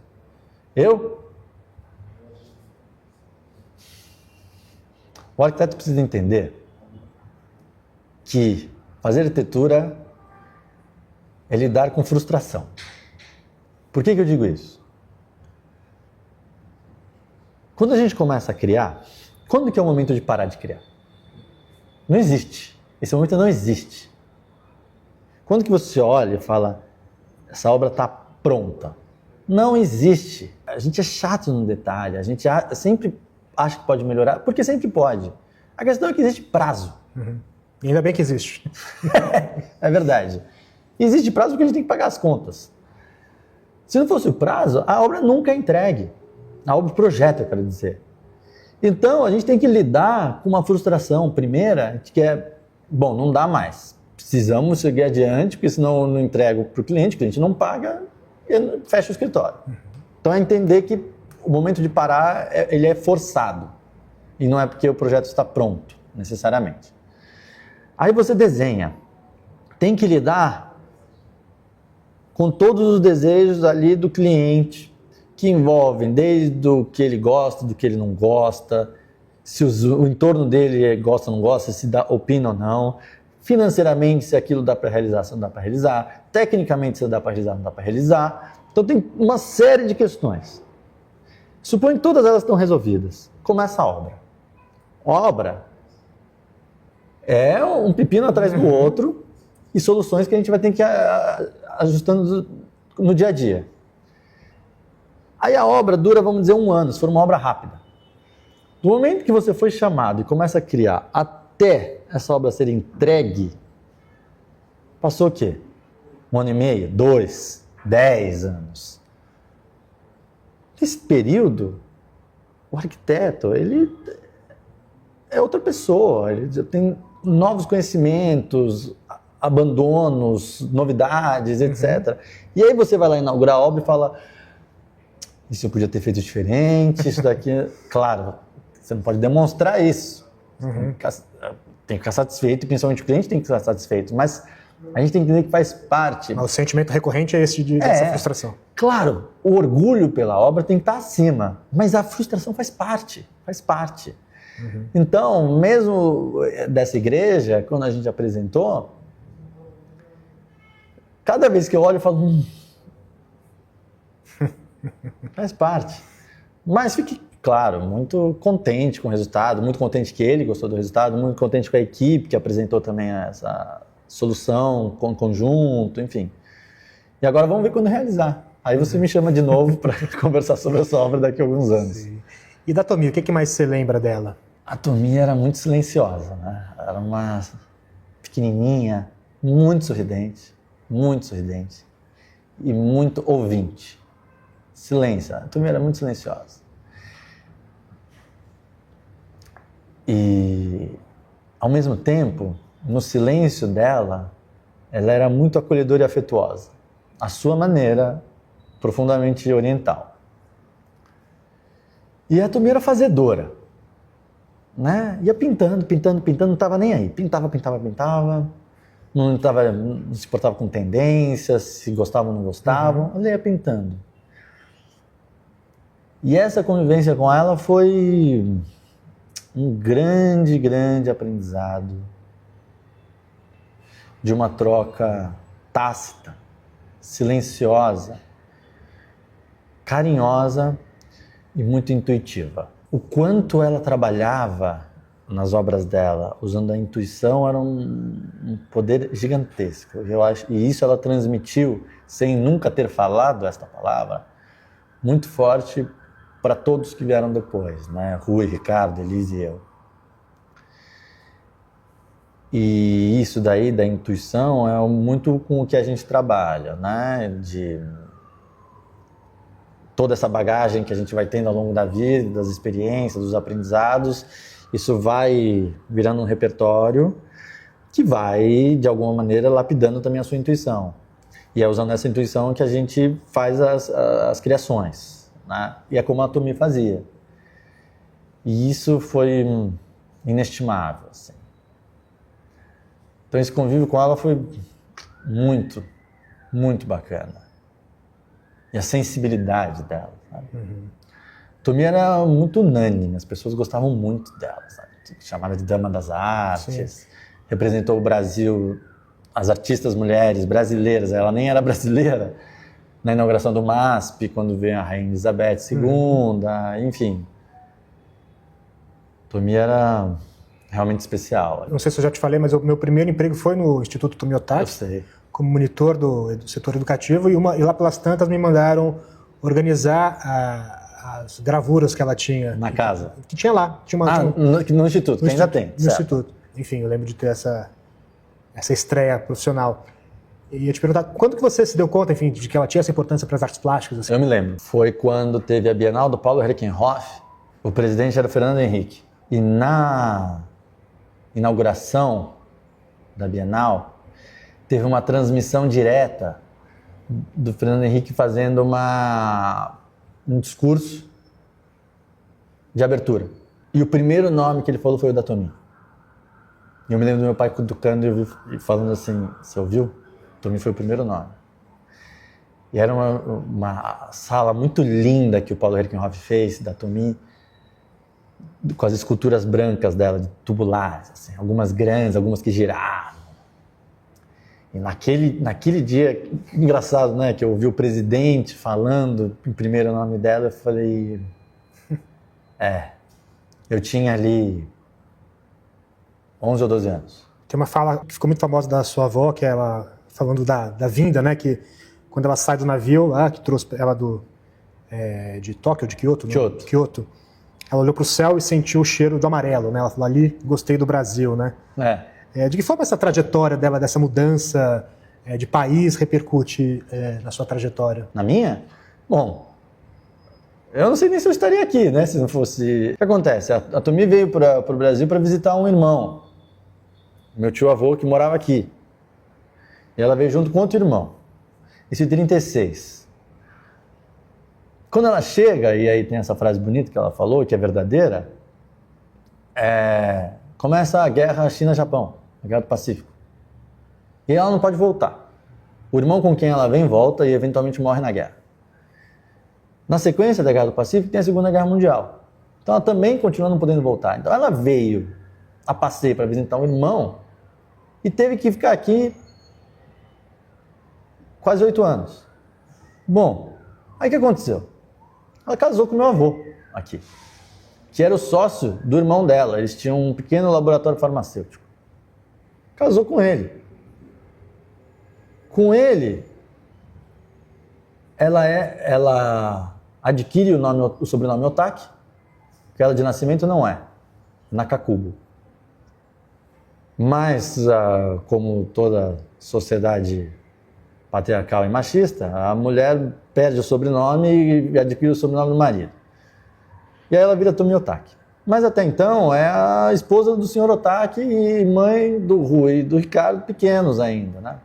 O arquiteto precisa entender que fazer arquitetura é lidar com frustração. Por que eu digo isso? Quando a gente começa a criar, quando que é o momento de parar de criar? Não existe. Esse momento não existe. Quando que você olha e fala, essa obra está pronta? Não existe. A gente é chato no detalhe, a gente sempre acha que pode melhorar, porque sempre pode. A questão é que existe prazo. E ainda bem que existe. É verdade. E existe prazo porque a gente tem que pagar as contas. Se não fosse o prazo, a obra nunca é entregue. A obra, o projeto, eu quero dizer. Então, a gente tem que lidar com uma frustração primeira, que é, bom, não dá mais. Precisamos seguir adiante, porque senão eu não entrego para o cliente não paga, e fecha o escritório. Então, é entender que o momento de parar, ele é forçado. E não é porque o projeto está pronto, necessariamente. Aí você desenha. Tem que lidar com todos os desejos ali do cliente, que envolvem desde o que ele gosta, do que ele não gosta, se o entorno dele gosta ou não gosta, se opina ou não, financeiramente se aquilo dá para realizar, se não dá para realizar, tecnicamente se dá para realizar, não dá para realizar. Então tem uma série de questões. Suponho que todas elas estão resolvidas. Começa a obra. Obra é um pepino atrás do outro e soluções que a gente vai ter que ir ajustando no dia a dia. Aí a obra dura, vamos dizer, 1 ano, se for uma obra rápida. Do momento que você foi chamado e começa a criar até essa obra ser entregue, passou o quê? 1 ano e meio? 2? 10 anos? Nesse período, O arquiteto, ele é outra pessoa, ele já tem novos conhecimentos, abandonos, novidades, etc. E aí você vai lá inaugurar a obra e fala, isso eu podia ter feito diferente, isso daqui... Claro, você não pode demonstrar isso. Tem que ficar satisfeito, e principalmente o cliente tem que ficar satisfeito, mas a gente tem que entender que faz parte. O sentimento recorrente é esse dessa frustração. Claro, o orgulho pela obra tem que estar acima, mas a frustração faz parte, faz parte. Então, mesmo dessa igreja, quando a gente apresentou, cada vez que eu olho eu falo, faz parte. Mas fique, claro, muito contente com o resultado, muito contente que ele gostou do resultado, muito contente com a equipe que apresentou também essa solução com conjunto, enfim. E agora vamos ver quando realizar. Aí você me chama de novo para conversar sobre essa obra daqui a alguns anos. Sim. E da Tomi, o que mais você lembra dela? A Tomi era muito silenciosa, né? Era uma pequenininha, muito sorridente e muito ouvinte. Silêncio. A Tomi era muito silenciosa. E, ao mesmo tempo, no silêncio dela, ela era muito acolhedora e afetuosa. À sua maneira, profundamente oriental. E a Tomi era fazedora. Né? Ia pintando, não estava nem aí. Pintava. Não se importava com tendências, se gostavam ou não gostavam. Ela ia pintando. E essa convivência com ela foi um grande aprendizado de uma troca tácita, silenciosa, carinhosa e muito intuitiva. O quanto ela trabalhava nas obras dela, usando a intuição, era um poder gigantesco, eu acho. E isso ela transmitiu, sem nunca ter falado esta palavra, muito forte para todos que vieram depois, né? Rui, Ricardo, Elise e eu. E isso daí, da intuição, é muito com o que a gente trabalha, né? De toda essa bagagem que a gente vai tendo ao longo da vida, das experiências, dos aprendizados, isso vai virando um repertório que vai, de alguma maneira, lapidando também a sua intuição. E é usando essa intuição que a gente faz as criações, né? E é como a Tomi fazia. E isso foi inestimável, assim. Então esse convívio com ela foi muito bacana. E a sensibilidade dela, sabe? Tomi era muito unânime, as pessoas gostavam muito dela, sabe? Chamada de Dama das Artes, sim. Representou o Brasil, as artistas mulheres brasileiras, ela nem era brasileira, na inauguração do MASP, quando veio a Rainha Elizabeth II, enfim. Tomi era realmente especial. Não sei se eu já te falei, mas o meu primeiro emprego foi no Instituto Tomi Otaki. Eu sei. Como monitor do setor educativo, e lá pelas tantas me mandaram organizar as gravuras que ela tinha. Na casa? Que tinha lá. No Instituto, que ainda tem. No Instituto. Enfim, eu lembro de ter essa estreia profissional. E eu ia te perguntar, quando que você se deu conta, enfim, de que ela tinha essa importância para as artes plásticas? Assim? Eu me lembro. Foi quando teve a Bienal do Paulo Herkenhoff, o presidente era o Fernando Henrique. E na inauguração da Bienal, teve uma transmissão direta do Fernando Henrique fazendo um discurso de abertura. E o primeiro nome que ele falou foi o da Tomi. E eu me lembro do meu pai cutucando e falando assim, você ouviu? Tomi foi o primeiro nome. E era uma sala muito linda que o Paulo Herkenhoff fez, da Tomi, com as esculturas brancas dela, de tubulares, assim, algumas grandes, algumas que giravam. E naquele dia, engraçado, né, que eu ouvi o presidente falando em primeiro nome dela, eu falei, eu tinha ali 11 ou 12 anos. Tem uma fala que ficou muito famosa da sua avó, que é ela falando da vinda, né, que quando ela sai do navio lá, que trouxe ela de Tóquio, de Kyoto, Kyoto. Né? Kyoto, ela olhou para o céu e sentiu o cheiro do amarelo, né, ela falou, ali, gostei do Brasil, né. De que forma essa trajetória dela, dessa mudança de país, repercute na sua trajetória? Na minha? Bom, Eu não sei nem se eu estaria aqui, né? Se não fosse... O que acontece? A Tomi veio para o Brasil para visitar um irmão. Meu tio-avô que morava aqui. E ela veio junto com outro irmão. Isso em 36. Quando ela chega, e aí tem essa frase bonita que ela falou, que é verdadeira, começa a guerra China-Japão, a guerra do Pacífico. E ela não pode voltar. O irmão com quem ela vem volta e eventualmente morre na guerra. Na sequência da Guerra do Pacífico tem a Segunda Guerra Mundial. Então ela também continua não podendo voltar. Então ela veio a passeio para visitar um irmão e teve que ficar aqui quase 8 anos. Bom, aí o que aconteceu? Ela casou com meu avô aqui, que era o sócio do irmão dela. Eles tinham um pequeno laboratório farmacêutico. Casou com ele. Com ele, ela adquire o sobrenome Otaki, que ela de nascimento não é, Nakakubo. Mas, como toda sociedade patriarcal e machista, a mulher perde o sobrenome e adquire o sobrenome do marido. E aí ela vira Tomi Otaki. Mas até então é a esposa do senhor Otaki e mãe do Rui e do Ricardo, pequenos ainda, né?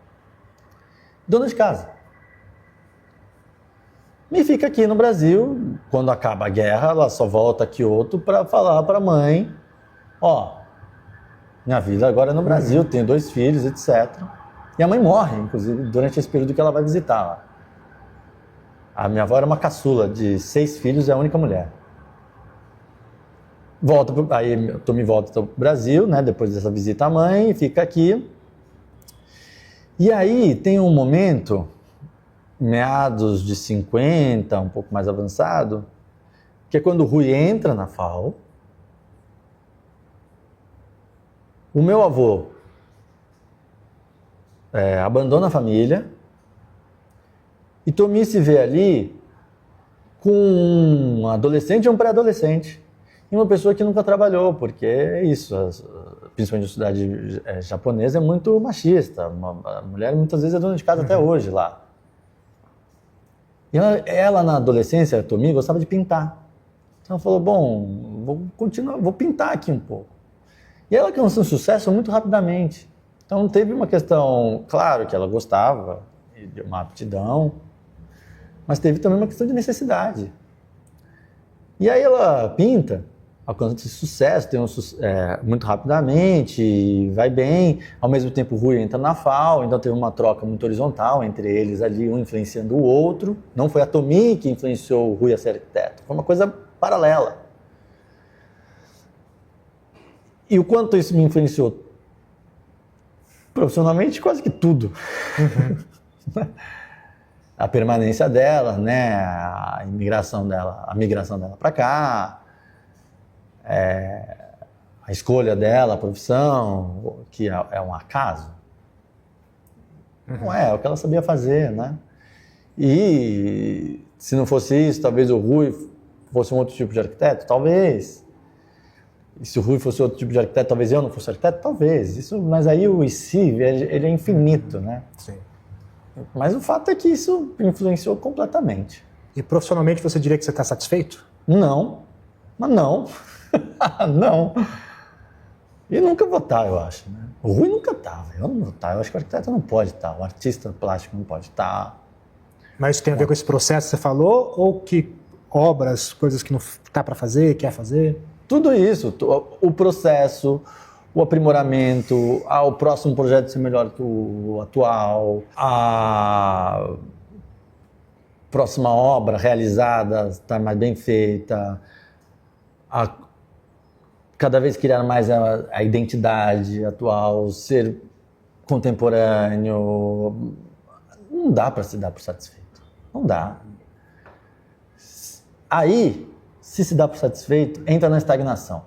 Dona de casa. E fica aqui no Brasil, quando acaba a guerra, ela só volta a Kyoto para falar para a mãe, minha vida agora é no Brasil, tenho 2 filhos, etc. E a mãe morre, inclusive, durante esse período que ela vai visitar lá. A minha avó era uma caçula de 6 filhos e a única mulher. Aí Tomi volta para o Brasil, né, depois dessa visita à mãe, fica aqui. E aí tem um momento, meados de 50, um pouco mais avançado, que é quando o Rui entra na FAO. O meu avô abandona a família e Tomi se vê ali com um adolescente e um pré-adolescente. E uma pessoa que nunca trabalhou, porque é isso, principalmente a sociedade japonesa é muito machista. A mulher muitas vezes é dona de casa até hoje lá. E ela na adolescência, a Tomi, gostava de pintar. Então ela falou, bom, vou pintar aqui um pouco. E ela alcançou um sucesso muito rapidamente. Então teve uma questão, claro que ela gostava, de uma aptidão, mas teve também uma questão de necessidade. E aí ela pinta, alcança esse sucesso, tem muito rapidamente, vai bem. Ao mesmo tempo o Rui entra na FAO, então teve uma troca muito horizontal entre eles ali, um influenciando o outro. Não foi a Tomi que influenciou o Rui a ser arquiteto, foi uma coisa paralela. E o quanto isso me influenciou? Profissionalmente, quase que tudo. A permanência dela, né, a migração dela para cá, a escolha dela, a profissão, que é um acaso. Não é o que ela sabia fazer, né? E se não fosse isso, talvez o Rui fosse um outro tipo de arquiteto, talvez. E se o Rui fosse outro tipo de arquiteto, talvez eu não fosse arquiteto, talvez. Mas aí o IC, ele é infinito, né? Sim. Mas o fato é que isso influenciou completamente. E profissionalmente você diria que você está satisfeito? Não, mas não. Não. E nunca vou estar, eu acho. Né? O Rui nunca estava, eu não vou estar. Eu acho que o arquiteto não pode estar, o artista plástico não pode estar. Mas isso tem a ver com esse processo que você falou? Ou que obras, coisas que não está para fazer, quer fazer? Tudo isso, o processo, o aprimoramento, o próximo projeto ser melhor que o atual, a próxima obra realizada estar mais bem feita, cada vez criar mais a identidade atual, ser contemporâneo. Não dá para se dar por satisfeito. Não dá. Aí, se dá por satisfeito, entra na estagnação.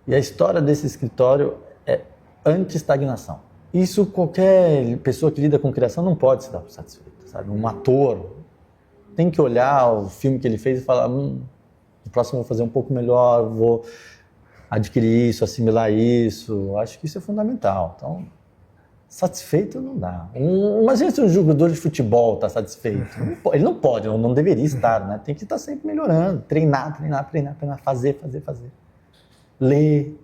E a história desse escritório é anti-estagnação. Isso qualquer pessoa que lida com criação não pode se dar por satisfeito, sabe? Um ator tem que olhar o filme que ele fez e falar, no próximo eu vou fazer um pouco melhor, vou adquirir isso, assimilar isso. Acho que isso é fundamental. Então, Satisfeito não dá. Imagina se um jogador de futebol está satisfeito. Ele não pode, não deveria estar, né? Tem que estar sempre melhorando, treinar, fazer. Ler,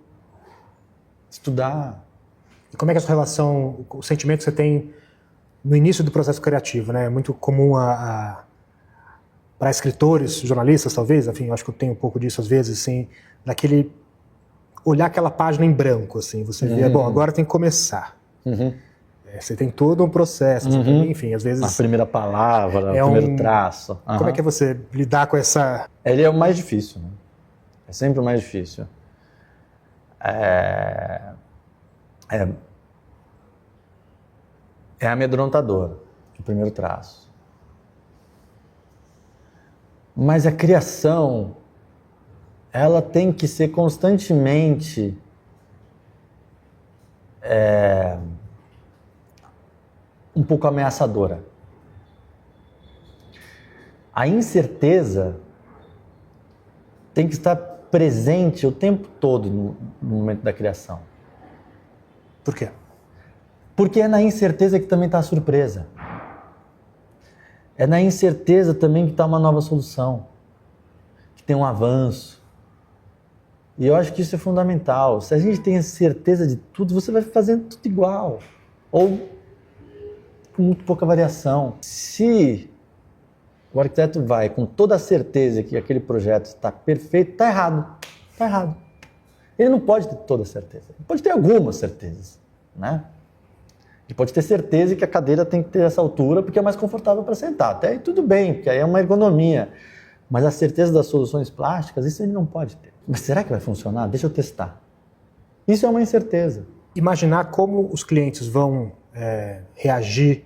estudar. E como é que é a sua relação, o sentimento que você tem no início do processo criativo, né? É muito comum para escritores, jornalistas talvez, enfim, eu acho que eu tenho um pouco disso às vezes, assim, daquele olhar aquela página em branco, assim, você vê, bom, agora tem que começar. Você tem todo um processo, você tem, enfim, às vezes... A primeira palavra, o primeiro traço. Como é que é você lidar com essa... Ele é o mais difícil, né? É sempre o mais difícil. É amedrontador, o primeiro traço. Mas a criação, ela tem que ser constantemente um pouco ameaçadora. A incerteza tem que estar presente o tempo todo no momento da criação. Por quê? Porque é na incerteza que também está a surpresa. É na incerteza também que está uma nova solução, que tem um avanço. E eu acho que isso é fundamental. Se a gente tem a certeza de tudo, você vai fazendo tudo igual. Ou com muito pouca variação. Se o arquiteto vai com toda a certeza que aquele projeto está perfeito, está errado. Está errado. Ele não pode ter toda a certeza. Ele pode ter algumas certezas, né? Ele pode ter certeza que a cadeira tem que ter essa altura porque é mais confortável para sentar. Até aí tudo bem, porque aí é uma ergonomia. Mas a certeza das soluções plásticas, isso ele não pode ter. Mas será que vai funcionar? Deixa eu testar. Isso é uma incerteza. Imaginar como os clientes vão reagir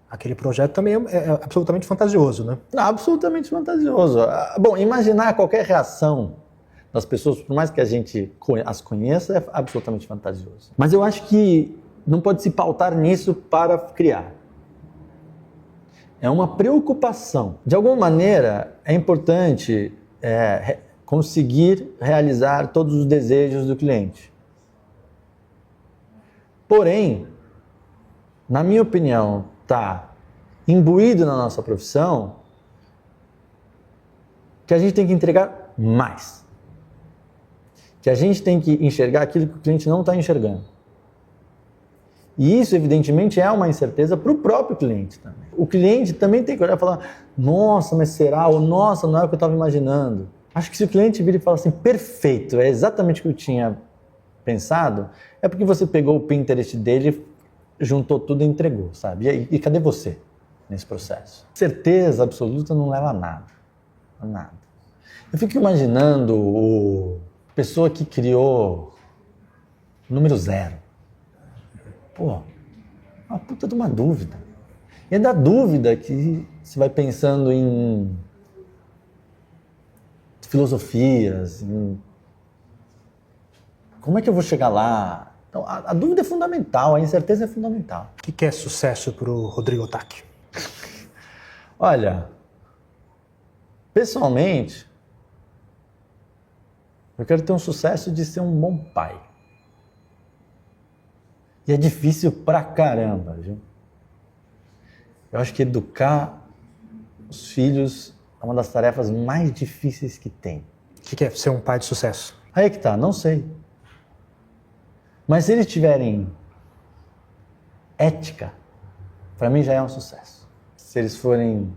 àquele projeto também é absolutamente fantasioso, né? Não, absolutamente fantasioso. Bom, imaginar qualquer reação das pessoas, por mais que a gente as conheça, é absolutamente fantasioso. Mas eu acho que não pode se pautar nisso para criar. É uma preocupação. De alguma maneira, é importante conseguir realizar todos os desejos do cliente. Porém, na minha opinião, está imbuído na nossa profissão que a gente tem que entregar mais. Que a gente tem que enxergar aquilo que o cliente não está enxergando. E isso, evidentemente, é uma incerteza para o próprio cliente também. O cliente também tem que olhar e falar, nossa, mas será? Ou nossa, não é o que eu estava imaginando. Acho que se o cliente vir e falar assim, perfeito, é exatamente o que eu tinha pensado, é porque você pegou o Pinterest dele, juntou tudo e entregou, sabe? E cadê você nesse processo? Certeza absoluta não leva a nada. A nada. Eu fico imaginando a pessoa que criou o número 0. Pô, uma puta de uma dúvida. E é da dúvida que você vai pensando em filosofias, em como é que eu vou chegar lá. Então, a dúvida é fundamental, a incerteza é fundamental. O que é sucesso para o Rodrigo Otaki? Olha, pessoalmente, eu quero ter um sucesso de ser um bom pai. E é difícil pra caramba, viu? Eu acho que educar os filhos é uma das tarefas mais difíceis que tem. O que é ser um pai de sucesso? Aí é que tá, não sei. Mas se eles tiverem ética, pra mim já é um sucesso. Se eles forem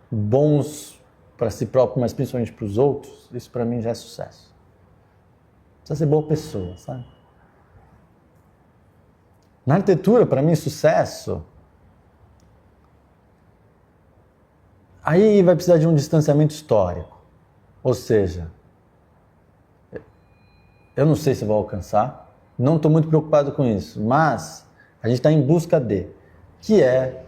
bons para si próprios, mas principalmente para os outros, isso pra mim já é sucesso. Precisa ser boa pessoa, sabe? Na arquitetura, para mim, sucesso, aí vai precisar de um distanciamento histórico. Ou seja, eu não sei se vou alcançar, não estou muito preocupado com isso, mas a gente está em busca que é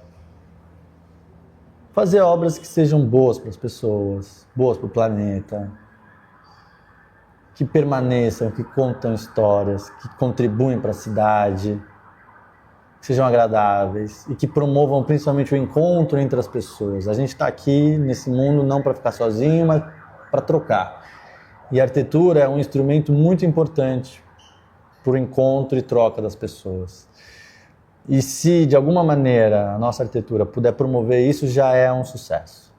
fazer obras que sejam boas para as pessoas, boas para o planeta, que permaneçam, que contam histórias, que contribuem para a cidade, que sejam agradáveis e que promovam principalmente o encontro entre as pessoas. A gente está aqui nesse mundo não para ficar sozinho, mas para trocar. E a arquitetura é um instrumento muito importante para o encontro e troca das pessoas. E se de alguma maneira a nossa arquitetura puder promover isso, já é um sucesso.